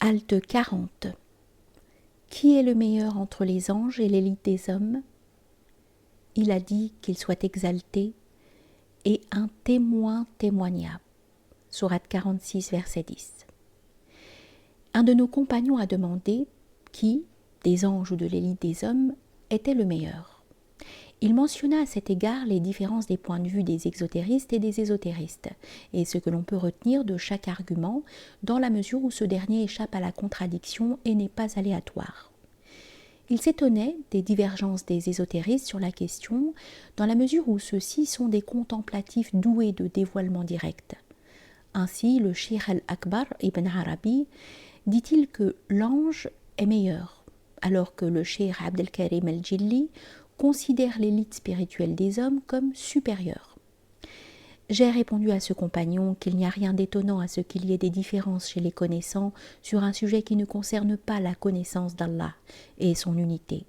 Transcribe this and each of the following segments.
Halte 40. Qui est le meilleur entre les anges et l'élite des hommes? Il a dit qu'il soit exalté et un témoin témoignable. Sourate 46, verset 10. Un de nos compagnons a demandé qui, des anges ou de l'élite des hommes, était le meilleur. Il mentionna à cet égard les différences des points de vue des exotéristes et des ésotéristes, et ce que l'on peut retenir de chaque argument, dans la mesure où ce dernier échappe à la contradiction et n'est pas aléatoire. Il s'étonnait des divergences des ésotéristes sur la question, dans la mesure où ceux-ci sont des contemplatifs doués de dévoilement direct. Ainsi, le Cheikh al-Akbar Ibn Arabi dit-il que l'ange est meilleur, alors que le Cheikh Abdelkarim al-Jilli considère l'élite spirituelle des hommes comme supérieure. J'ai répondu à ce compagnon qu'il n'y a rien d'étonnant à ce qu'il y ait des différences chez les connaissants sur un sujet qui ne concerne pas la connaissance d'Allah et son unité.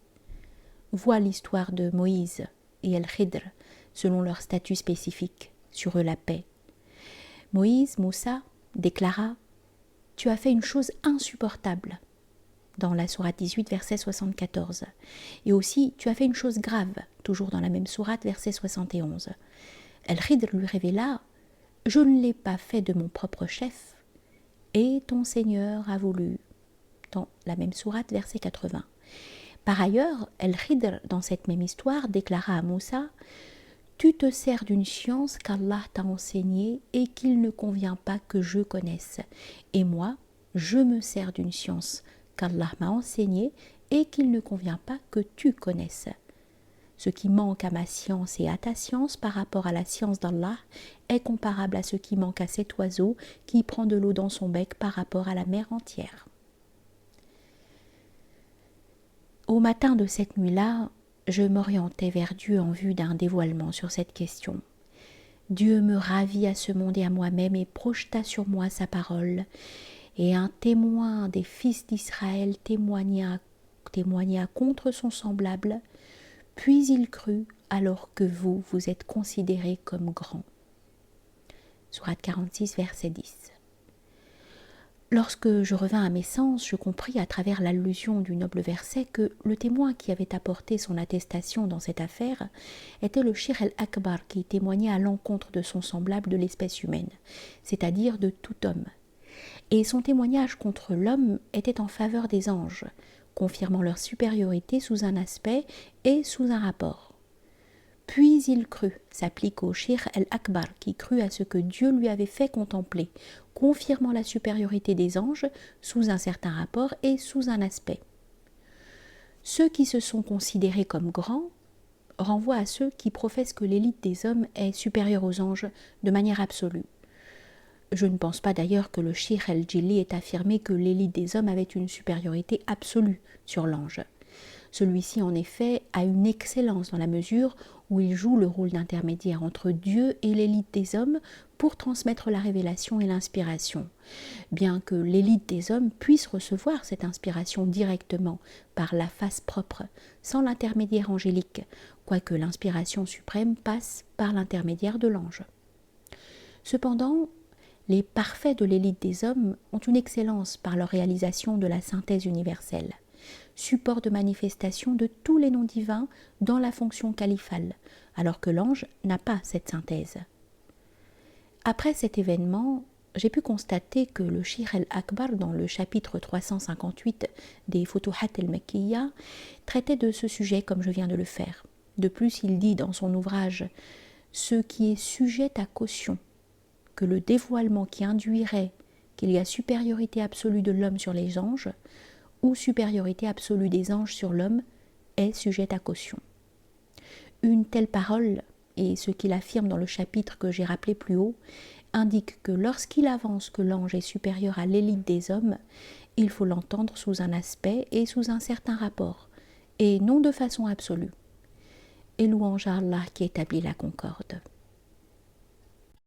Vois l'histoire de Moïse et El-Khidr selon leur statut spécifique, sur eux la paix. Moïse, Moussa, déclara « Tu as fait une chose insupportable » dans la sourate 18, verset 74. Et aussi, tu as fait une chose grave, toujours dans la même sourate, verset 71. El-Khidr lui révéla, je ne l'ai pas fait de mon propre chef, et ton Seigneur a voulu, dans la même sourate, verset 80. Par ailleurs, El-Khidr, dans cette même histoire, déclara à Moussa, tu te sers d'une science qu'Allah t'a enseignée et qu'il ne convient pas que je connaisse. Et moi, je me sers d'une science qu'Allah m'a enseigné et qu'il ne convient pas que tu connaisses. Ce qui manque à ma science et à ta science par rapport à la science d'Allah est comparable à ce qui manque à cet oiseau qui prend de l'eau dans son bec par rapport à la mer entière. Au matin de cette nuit-là, je m'orientais vers Dieu en vue d'un dévoilement sur cette question. Dieu me ravit à ce monde et à moi-même et projeta sur moi sa parole. Et un témoin des fils d'Israël témoigna contre son semblable, puis il crut alors que vous êtes considérés comme grands. Sourate 46, verset 10. Lorsque je revins à mes sens, je compris à travers l'allusion du noble verset que le témoin qui avait apporté son attestation dans cette affaire était le Cheikh al-Akbar qui témoignait à l'encontre de son semblable de l'espèce humaine, c'est-à-dire de tout homme. Et son témoignage contre l'homme était en faveur des anges, confirmant leur supériorité sous un aspect et sous un rapport. Puis il crut, s'applique au Cheikh al-Akbar qui crut à ce que Dieu lui avait fait contempler, confirmant la supériorité des anges sous un certain rapport et sous un aspect. Ceux qui se sont considérés comme grands renvoient à ceux qui professent que l'élite des hommes est supérieure aux anges de manière absolue. Je ne pense pas d'ailleurs que le Cheikh al-Jilli ait affirmé que l'élite des hommes avait une supériorité absolue sur l'ange. Celui-ci, en effet, a une excellence dans la mesure où il joue le rôle d'intermédiaire entre Dieu et l'élite des hommes pour transmettre la révélation et l'inspiration. Bien que l'élite des hommes puisse recevoir cette inspiration directement par la face propre, sans l'intermédiaire angélique, quoique l'inspiration suprême passe par l'intermédiaire de l'ange. Cependant, les parfaits de l'élite des hommes ont une excellence par leur réalisation de la synthèse universelle, support de manifestation de tous les noms divins dans la fonction califale, alors que l'ange n'a pas cette synthèse. Après cet événement, j'ai pu constater que le Cheikh al-Akbar, dans le chapitre 358 des Futuhat al-Makkiyya, traitait de ce sujet comme je viens de le faire. De plus, il dit dans son ouvrage « Ce qui est sujet à caution », que le dévoilement qui induirait qu'il y a supériorité absolue de l'homme sur les anges ou supériorité absolue des anges sur l'homme est sujet à caution. Une telle parole, et ce qu'il affirme dans le chapitre que j'ai rappelé plus haut, indique que lorsqu'il avance que l'ange est supérieur à l'élite des hommes, il faut l'entendre sous un aspect et sous un certain rapport, et non de façon absolue. Et louange à Allah qui établit la concorde.